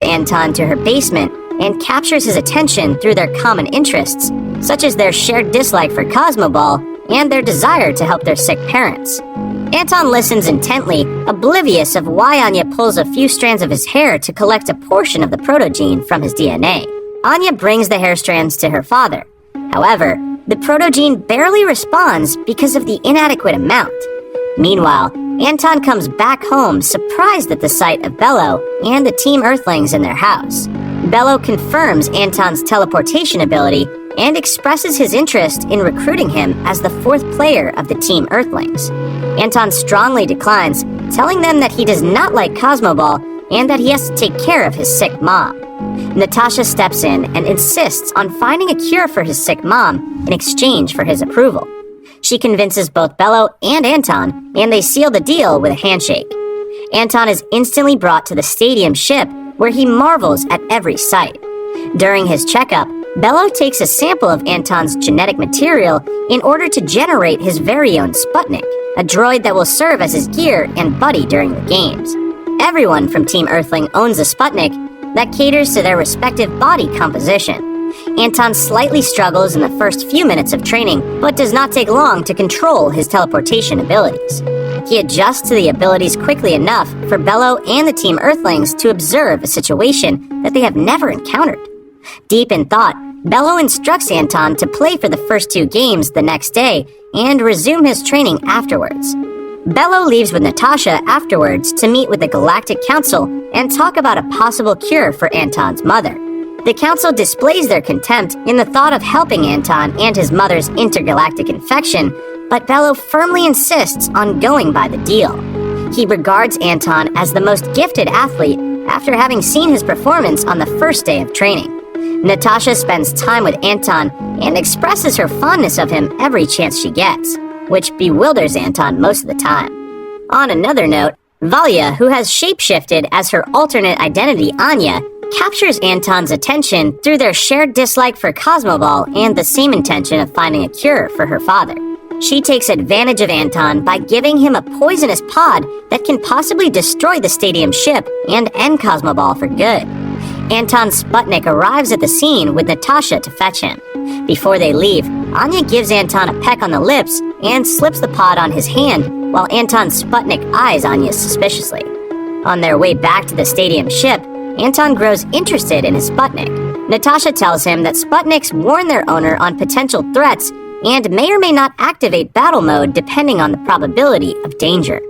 Anton to her basement and captures his attention through their common interests, such as their shared dislike for Cosmoball and their desire to help their sick parents. Anton listens intently, oblivious of why Anya pulls a few strands of his hair to collect a portion of the protogene from his DNA. Anya brings the hair strands to her father. However, the protogene barely responds because of the inadequate amount. Meanwhile, Anton comes back home surprised at the sight of Bello and the Team Earthlings in their house. Bello confirms Anton's teleportation ability and expresses his interest in recruiting him as the fourth player of the Team Earthlings. Anton strongly declines, telling them that he does not like Cosmoball and that he has to take care of his sick mom. Natasha steps in and insists on finding a cure for his sick mom in exchange for his approval. She convinces both Bello and Anton, and they seal the deal with a handshake. Anton is instantly brought to the stadium ship, where he marvels at every sight. During his checkup, Bello takes a sample of Anton's genetic material in order to generate his very own Sputnik, a droid that will serve as his gear and buddy during the games. Everyone from Team Earthling owns a Sputnik that caters to their respective body composition. Anton slightly struggles in the first few minutes of training, but does not take long to control his teleportation abilities. He adjusts to the abilities quickly enough for Bello and the Team Earthlings to observe a situation that they have never encountered. Deep in thought, Bello instructs Anton to play for the first two games the next day and resume his training afterwards. Bello leaves with Natasha afterwards to meet with the Galactic Council and talk about a possible cure for Anton's mother. The Council displays their contempt in the thought of helping Anton and his mother's intergalactic infection, but Bello firmly insists on going by the deal. He regards Anton as the most gifted athlete after having seen his performance on the first day of training. Natasha spends time with Anton and expresses her fondness of him every chance she gets, which bewilders Anton most of the time. On another note, Valia, who has shapeshifted as her alternate identity Anya, captures Anton's attention through their shared dislike for Cosmoball and the same intention of finding a cure for her father. She takes advantage of Anton by giving him a poisonous pod that can possibly destroy the stadium ship and end Cosmoball for good. Anton's Sputnik arrives at the scene with Natasha to fetch him. Before they leave, Anya gives Anton a peck on the lips and slips the pod on his hand while Anton's Sputnik eyes Anya suspiciously. On their way back to the stadium ship, Anton grows interested in his Sputnik. Natasha tells him that Sputniks warn their owner on potential threats and may or may not activate battle mode depending on the probability of danger.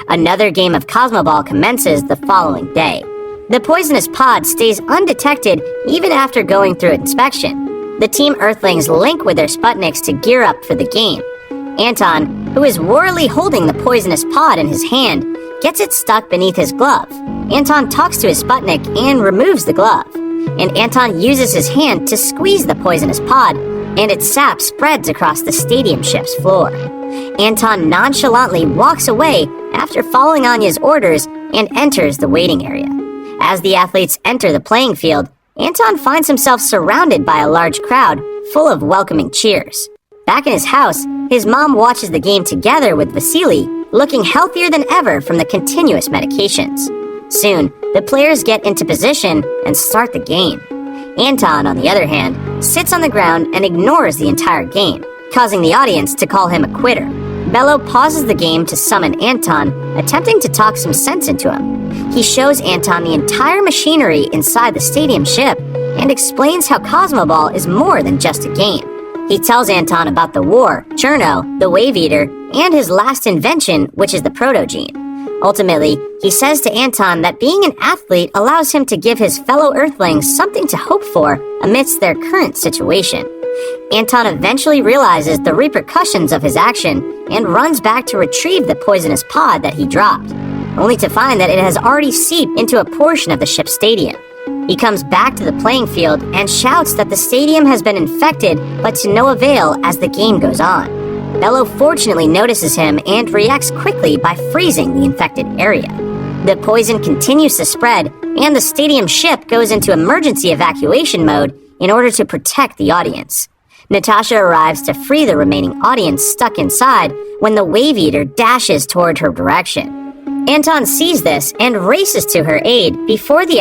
Another game of Cosmoball commences the following day. The poisonous pod stays undetected even after going through inspection. The Team Earthlings link with their Sputniks to gear up for the game. Anton, who is warily holding the poisonous pod in his hand, gets it stuck beneath his glove. Anton talks to his Sputnik and removes the glove, and Anton uses his hand to squeeze the poisonous pod, and its sap spreads across the stadium ship's floor. Anton nonchalantly walks away after following Anya's orders and enters the waiting area. As the athletes enter the playing field, Anton finds himself surrounded by a large crowd full of welcoming cheers. Back in his house, his mom watches the game together with Vasily, looking healthier than ever from the continuous medications. Soon, the players get into position and start the game. Anton, on the other hand, sits on the ground and ignores the entire game, causing the audience to call him a quitter. Bello pauses the game to summon Anton, attempting to talk some sense into him. He shows Anton the entire machinery inside the stadium ship and explains how Cosmoball is more than just a game. He tells Anton about the war, Cherno, the Wave Eater, and his last invention, which is the protogene. Ultimately, he says to Anton that being an athlete allows him to give his fellow Earthlings something to hope for amidst their current situation. Anton eventually realizes the repercussions of his action and runs back to retrieve the poisonous pod that he dropped, only to find that it has already seeped into a portion of the ship's stadium. He comes back to the playing field and shouts that the stadium has been infected, but to no avail as the game goes on. Bello fortunately notices him and reacts quickly by freezing the infected area. The poison continues to spread, and the stadium ship goes into emergency evacuation mode in order to protect the audience. Natasha arrives to free the remaining audience stuck inside when the Wave Eater dashes toward her direction. Anton sees this and races to her aid before the